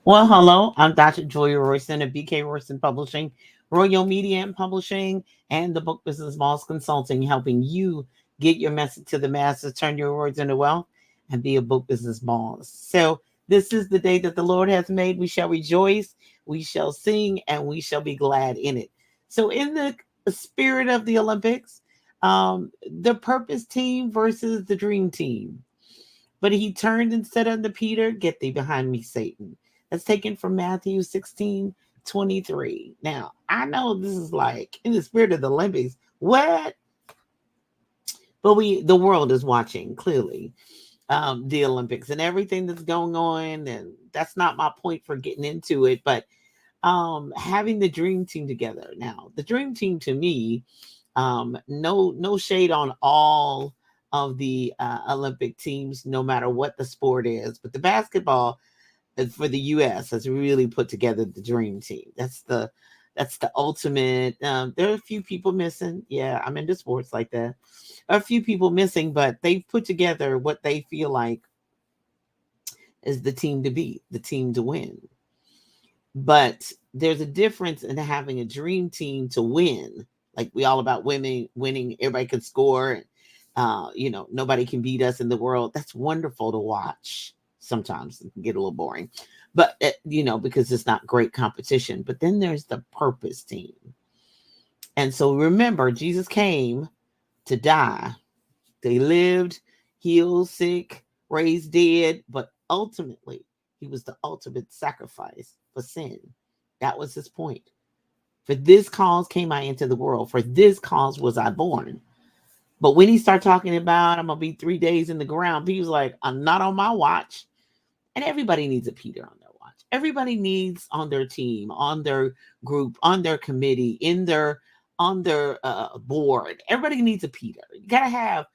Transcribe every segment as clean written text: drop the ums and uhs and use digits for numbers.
Well, hello, I'm Dr. Joy Royston of BK Royston Publishing, Royal Media and Publishing, and the Book Business Malls Consulting, helping you get your message to the masses, turn your words into wealth, and be a book business boss. So, this is the day that the Lord has made. We shall rejoice, we shall sing, and we shall be glad in it. So, in the spirit of the Olympics, the purpose team versus the dream team. But he turned and said unto Peter, Get thee behind me, Satan. That's taken from Matthew 16:23. Now, I know this is like in the spirit of the Olympics. What? But the world is watching clearly the Olympics and everything that's going on. And that's not my point for getting into it. But having the dream team together. Now, the dream team to me, no shade on all of the Olympic teams, no matter what the sport is. But the basketball for the U.S. has really put together the dream team. That's the ultimate. There are a few people missing. Yeah, I'm into sports like that. A few people missing, but they've put together what they feel like is the team to beat, the team to win. But there's a difference in having a dream team to win. Like we all about winning. Everybody can score, and nobody can beat us in the world. That's wonderful to watch. Sometimes it can get a little boring, but because it's not great competition. But then there's the purpose team, and so remember, Jesus came to die. They lived, healed sick, raised dead, but ultimately, he was the ultimate sacrifice for sin. That was his point. For this cause came I into the world. For this cause was I born. But when he started talking about, I'm going to be 3 days in the ground, he was like, I'm not on my watch. And everybody needs a Peter on their watch. Everybody needs on their team, on their group, on their committee, on their board. Everybody needs a Peter. You got to have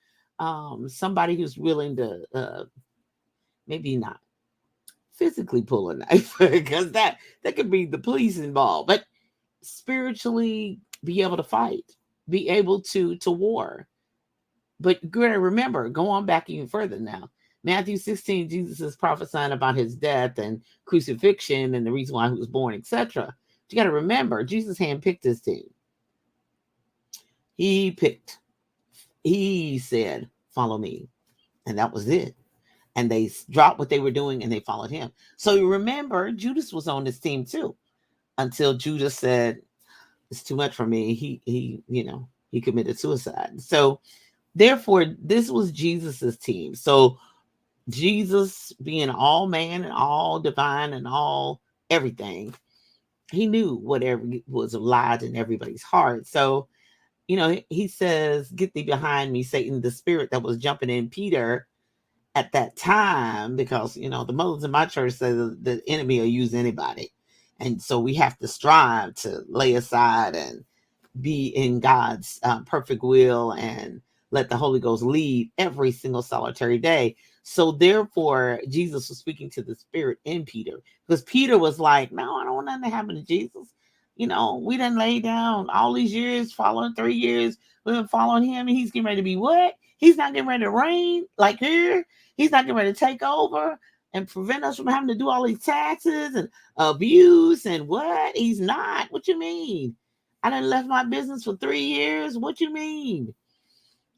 somebody who's willing to maybe not physically pull a knife because that could be the police involved, but spiritually be able to fight, be able to war. But you gotta remember, go on back even further now. Matthew 16, Jesus is prophesying about his death and crucifixion and the reason why he was born, etc. You got to remember, Jesus handpicked his team. He picked, he said, Follow me. And that was it. And they dropped what they were doing and they followed him. So you remember, Judas was on this team too until Judas said, It's too much for me. He committed suicide. So therefore, this was Jesus's team. So Jesus being all man and all divine and all everything, he knew whatever was lied in everybody's heart. So, he says, Get thee behind me, Satan, the spirit that was jumping in Peter at that time, because, the mothers in my church say the enemy will use anybody. And so we have to strive to lay aside and be in God's perfect will and let the Holy Ghost lead every single solitary day. So therefore, Jesus was speaking to the spirit in Peter because Peter was like, No, I don't want nothing to happen to Jesus. We done lay down all these years, following 3 years. We've been following him, and he's getting ready to be what? He's not getting ready to reign like here. He's not getting ready to take over and prevent us from having to do all these taxes and abuse and what? He's not. What you mean? I done left my business for 3 years. What you mean?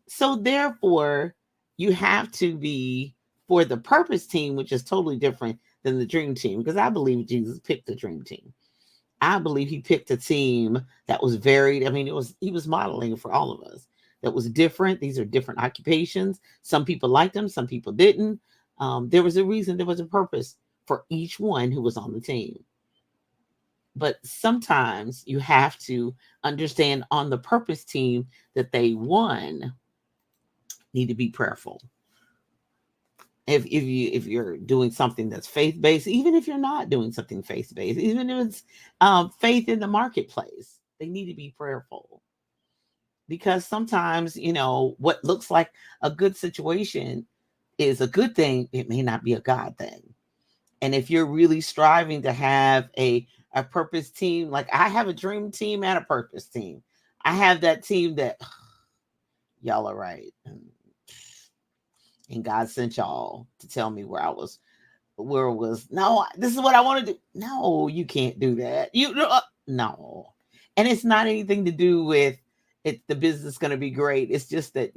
So therefore, you have to be for the purpose team, which is totally different than the dream team, because I believe Jesus picked the dream team. I believe he picked a team that was varied. I mean, he was modeling for all of us. That was different. These are different occupations. Some people liked them, some people didn't. There was a reason, there was a purpose for each one who was on the team. But sometimes you have to understand on the purpose team that they won need to be prayerful. If you're doing something that's faith based, even if you're not doing something faith based, even if it's faith in the marketplace, they need to be prayerful because sometimes what looks like a good situation is a good thing. It may not be a God thing. And if you're really striving to have a purpose team, like I have a dream team and a purpose team. I have that team that y'all are right. And God sent y'all to tell me where I was where it was, no, this is what I want to do. No, you can't do that. No. And it's not anything to do with it, the business going to be great. It's just that,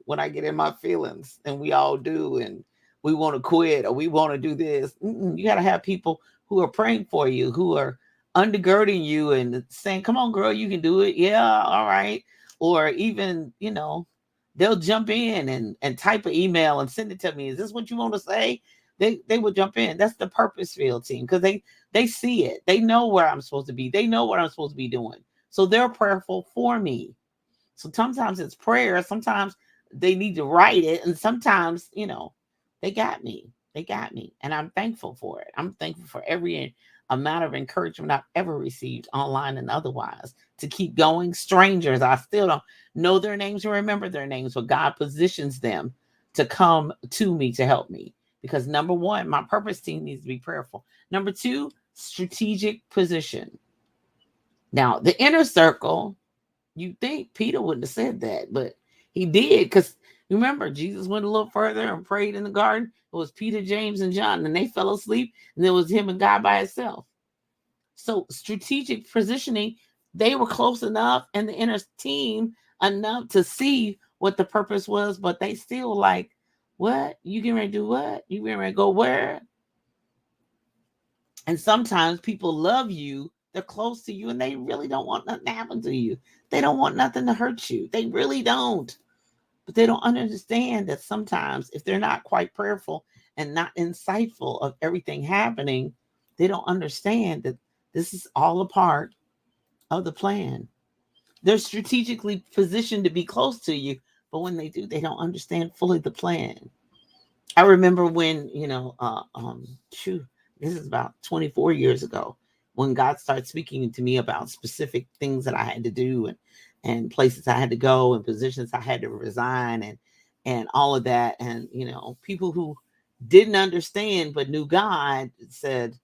when I get in my feelings, and we all do, and we want to quit or we want to do this, you got to have people who are praying for you, who are undergirding you and saying, come on, girl, you can do it. Yeah, all right. Or even, they'll jump in and type an email and send it to me. Is this what you want to say? They would jump in. That's the purpose field team, because they see it. They know where I'm supposed to be. They know what I'm supposed to be doing. So they're prayerful for me. So sometimes it's prayer. Sometimes they need to write it. And sometimes, they got me. They got me. And I'm thankful for it. I'm thankful for every amount of encouragement I've ever received, online and otherwise, to keep going. Strangers, I still don't know their names or remember their names, but God positions them to come to me to help me. Because number one, my purpose team needs to be prayerful. Number two, strategic position. Now, the inner circle, you think Peter wouldn't have said that, but he did, because remember, Jesus went a little further and prayed in the garden. It was Peter, James, and John, and they fell asleep, and it was him and God by himself. So strategic positioning, they were close enough, and the inner team enough to see what the purpose was, but they still like, what? You getting ready to do what? You getting ready to go where? And sometimes people love you, they're close to you, and they really don't want nothing to happen to you. They don't want nothing to hurt you. They really don't. But they don't understand that sometimes if they're not quite prayerful and not insightful of everything happening, they don't understand that this is all a part of the plan. They're strategically positioned to be close to you, but when they do, they don't understand fully the plan. I remember when, this is about 24 years ago, when God started speaking to me about specific things that I had to do, and places I had to go, and positions I had to resign, and all of that. And, people who didn't understand but knew God said,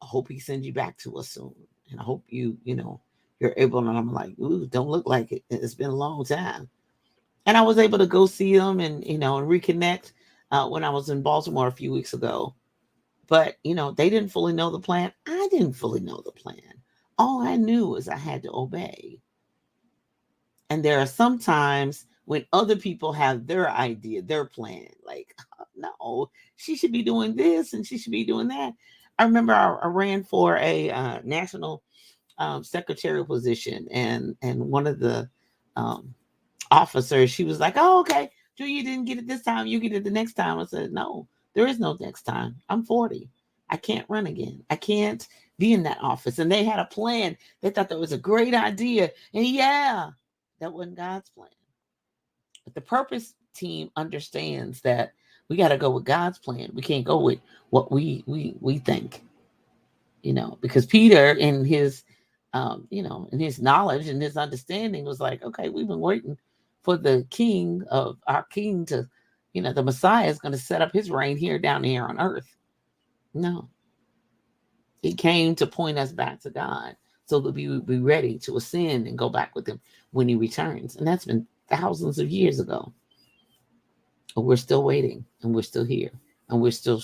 I hope he sends you back to us soon. And I hope you're able. And I'm like, ooh, don't look like it. It's been a long time. And I was able to go see them and, and reconnect when I was in Baltimore a few weeks ago. But, they didn't fully know the plan. I didn't fully know the plan. All I knew was I had to obey. And there are some times when other people have their idea, their plan, like, no, she should be doing this and she should be doing that. I remember I ran for a national secretarial position, and one of the officers, she was like, oh, okay, you didn't get it this time, you get it the next time. I said, no, there is no next time. I'm 40. I can't run again. I can't be in that office. And they had a plan. They thought that was a great idea. And yeah, that wasn't God's plan. But the purpose team understands that we got to go with God's plan. We can't go with what we think, because Peter, in his in his knowledge and his understanding, was like, okay, we've been waiting for the king of our king to, the Messiah is going to set up his reign here, down here on earth. No, he came to point us back to God, so that we would be ready to ascend and go back with him when he returns. And that's been thousands of years ago. But we're still waiting, and we're still here, and we're still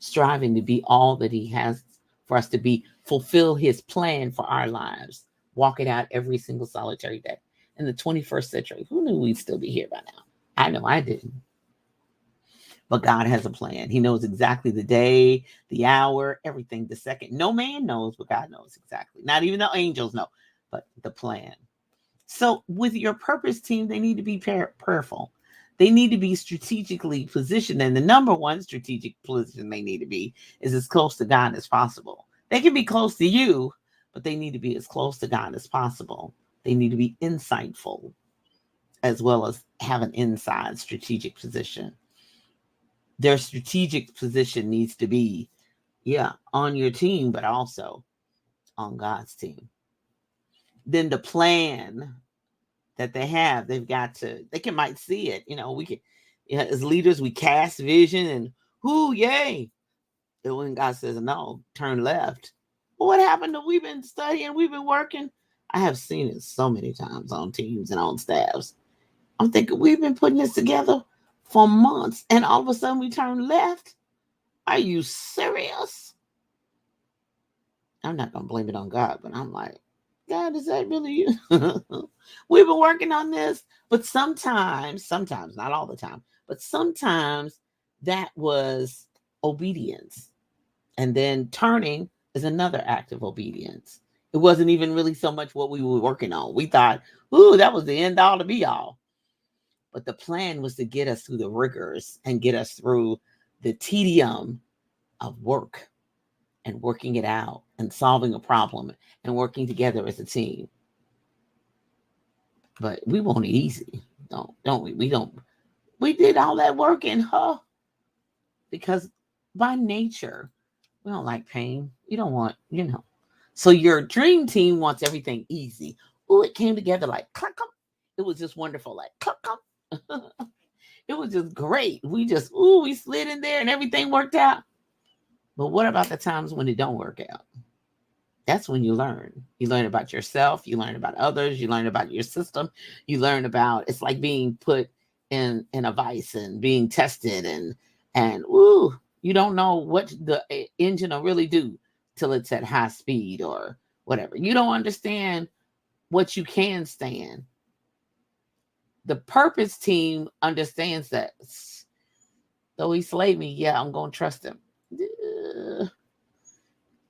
striving to be all that he has for us to be, fulfill his plan for our lives, walk it out every single solitary day. In the 21st century, who knew we'd still be here by now? I know I didn't. But God has a plan. He knows exactly the day, the hour, everything, the second. No man knows, but God knows exactly. Not even the angels know, but the plan. So with your purpose team, they need to be prayerful. They need to be strategically positioned. And the number one strategic position they need to be is as close to God as possible. They can be close to you, but they need to be as close to God as possible. They need to be insightful, as well as have an inside strategic position. Their strategic position needs to be, on your team, but also on God's team. Then the plan that they have, they might see it. We can, as leaders, we cast vision and yay. And when God says no, turn left. Well, what happened? We've been studying, we've been working. I have seen it so many times on teams and on staffs. I'm thinking, we've been putting this together for months, and all of a sudden we turn left. Are you serious? I'm not going to blame it on God, but I'm like, God, is that really you? We've been working on this. But sometimes, not all the time, but sometimes that was obedience. And then turning is another act of obedience. It wasn't even really so much what we were working on. We thought, ooh, that was the end all to be all. But the plan was to get us through the rigors and get us through the tedium of work and working it out and solving a problem and working together as a team. But we want it easy, don't we? We did all that work in because by nature, we don't like pain. We don't want. So your dream team wants everything easy. Oh, it came together like cluck. It was just wonderful, like cluck. It was just great. We slid in there and everything worked out. But what about the times when it don't work out? That's when you learn. You learn about yourself. You learn about others. You learn about your system. You learn about, it's like being put in a vice and being tested and you don't know what the engine will really do till it's at high speed or whatever. You don't understand what you can stand. The purpose team understands that. Though he slayed me, yeah, I'm going to trust him.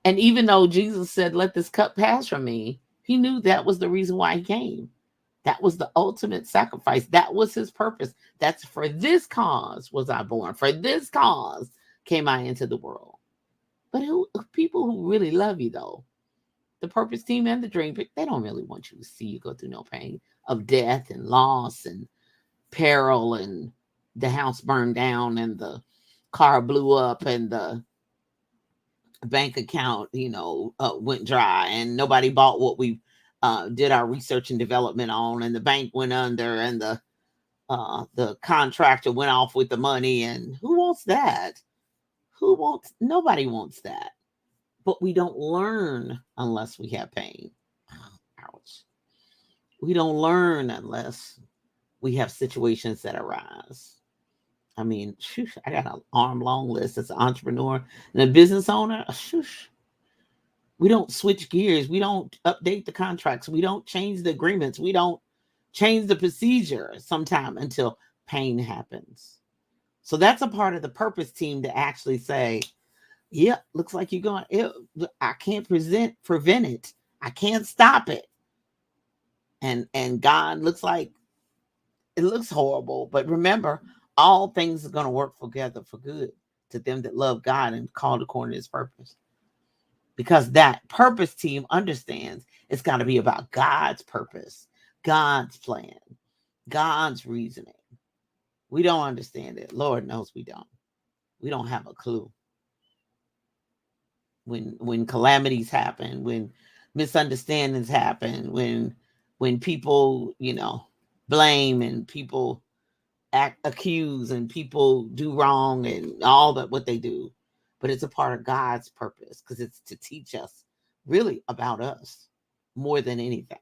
And even though Jesus said, let this cup pass from me, he knew that was the reason why he came. That was the ultimate sacrifice. That was his purpose. That's for this cause was I born. For this cause came I into the world. But people who really love you, though, the purpose team and the dream, they don't really want you to see you go through no pain of death and loss and peril and the house burned down and the car blew up and the bank account, went dry and nobody bought what we did our research and development on, and the bank went under and the contractor went off with the money. And who wants that? Nobody wants that. But we don't learn unless we have pain. Ouch. We don't learn unless we have situations that arise. I mean, I got an arm long list as an entrepreneur and a business owner. We don't switch gears. We don't update the contracts. We don't change the agreements. We don't change the procedure sometime until pain happens. So that's a part of the purpose team to actually say, yeah, looks like you're going, I can't prevent it. I can't stop it. And God looks like it looks horrible, but remember, all things are going to work together for good to them that love God and called according to his purpose. Because that purpose team understands it's got to be about God's purpose, God's plan, God's reasoning. We don't understand it. Lord knows we don't. We don't have a clue. When calamities happen, when misunderstandings happen, when people, blame and people accuse and people do wrong and all that what they do, but it's a part of God's purpose because it's to teach us really about us more than anything.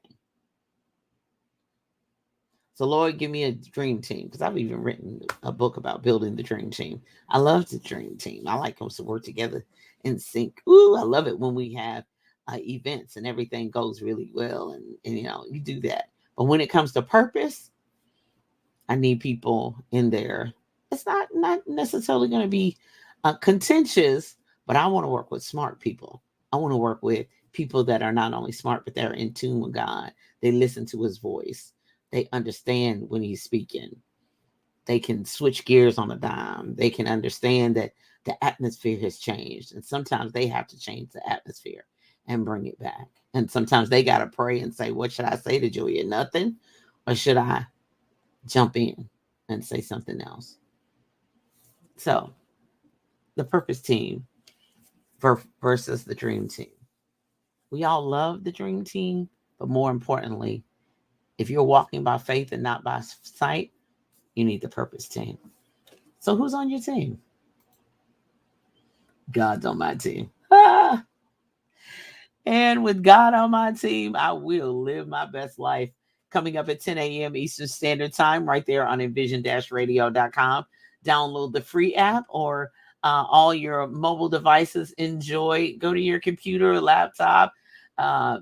So Lord, give me a dream team, because I've even written a book about building the dream team. I love the dream team. I like us to work together in sync. Ooh, I love it when we have events and everything goes really well, and you do that. But when it comes to purpose, I need people in there. It's not necessarily going to be contentious, but I want to work with smart people. I want to work with people that are not only smart, but they're in tune with God. They listen to his voice. They understand when he's speaking. They can switch gears on a dime. They can understand that the atmosphere has changed. And sometimes they have to change the atmosphere and bring it back. And sometimes they got to pray and say, what should I say to Julia? Nothing? Or should I jump in and say something else? So the purpose team versus the dream team. We all love the dream team, but more importantly, if you're walking by faith and not by sight, you need the purpose team. So who's on your team? God's on my team. And with God on my team, I will live my best life. Coming up at 10 a.m. Eastern Standard Time, right there on envision-radio.com. Download the free app or all your mobile devices. Enjoy. Go to your computer, laptop,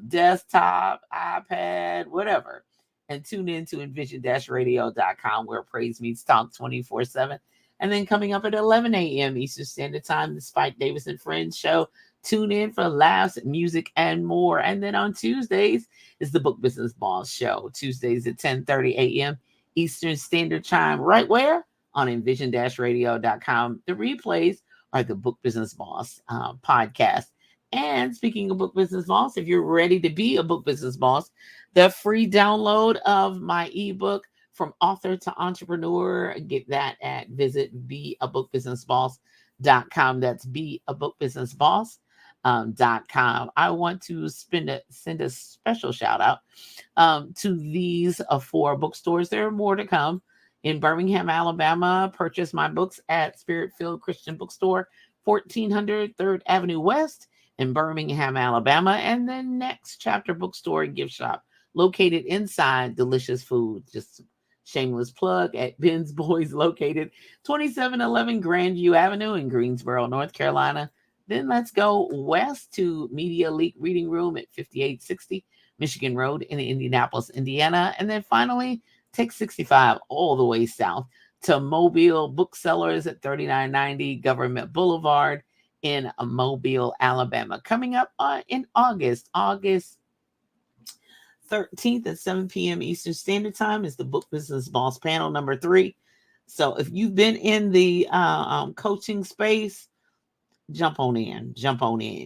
desktop, iPad, whatever, and tune in to envision-radio.com, where praise meets talk 24/7. And then coming up at 11 a.m. Eastern Standard Time, the Spike Davis and Friends show. Tune in for laughs, music, and more. And then on Tuesdays is the Book Business Boss show. Tuesdays at 10:30 a.m. Eastern Standard Time. Right where? On envision-radio.com. The replays are the Book Business Boss podcast. And speaking of Book Business Boss, if you're ready to be a Book Business Boss, the free download of my ebook, From Author to Entrepreneur, get that at visit beabookbusinessboss.com. That's beabookbusinessboss.com. I want to send a special shout out to these 4 bookstores. There are more to come. In Birmingham, Alabama, purchase my books at Spirit-Filled Christian Bookstore, 1400 3rd Avenue West in Birmingham, Alabama. And then Next Chapter Bookstore and Gift Shop, located inside Delicious Food. Just shameless plug at Ben's Boys, located 2711 Grandview Avenue in Greensboro, North Carolina. Then let's go west to Media Leak Reading Room at 5860 Michigan Road in Indianapolis, Indiana. And then finally, take 65 all the way south to Mobile Booksellers at 3990 Government Boulevard in Mobile, Alabama. Coming up in August 13th at 7 p.m. Eastern Standard Time is the Book Business Boss panel number 3. So if you've been in the coaching space, jump on in,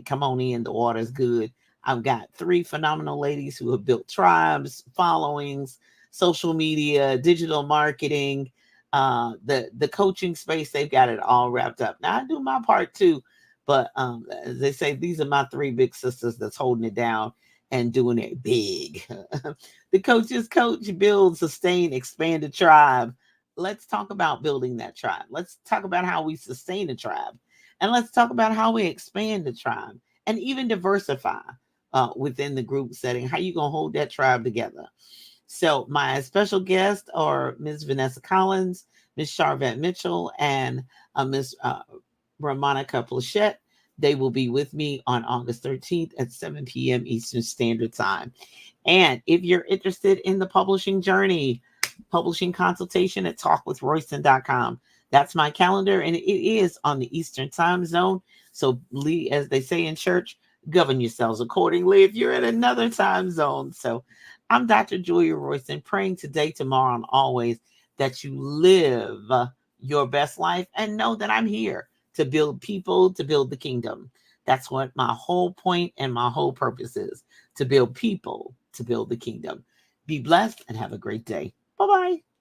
come on in. The water's good. I've got 3 phenomenal ladies who have built tribes, followings, social media, digital marketing, the coaching space. They've got it all wrapped up. Now I do my part too, but as they say, these are my 3 big sisters that's holding it down and doing it big. The coaches coach, build, sustain, expand a tribe. Let's talk about building that tribe. Let's talk about how we sustain a tribe, and let's talk about how we expand the tribe and even diversify within the group setting. How you gonna hold that tribe together? So my special guests are Ms. Vanessa Collins, Ms. Charvette Mitchell, and Ms. Ramonica Plachette. They will be with me on August 13th at 7 p.m. Eastern Standard Time. And if you're interested in the publishing journey, publishing consultation at talkwithroyston.com. That's my calendar, and it is on the Eastern Time Zone. So, as they say in church, govern yourselves accordingly if you're in another time zone. So I'm Dr. Julia Royston, praying today, tomorrow, and always that you live your best life and know that I'm here to build people, to build the kingdom. That's what my whole point and my whole purpose is, to build people, to build the kingdom. Be blessed and have a great day. Bye-bye.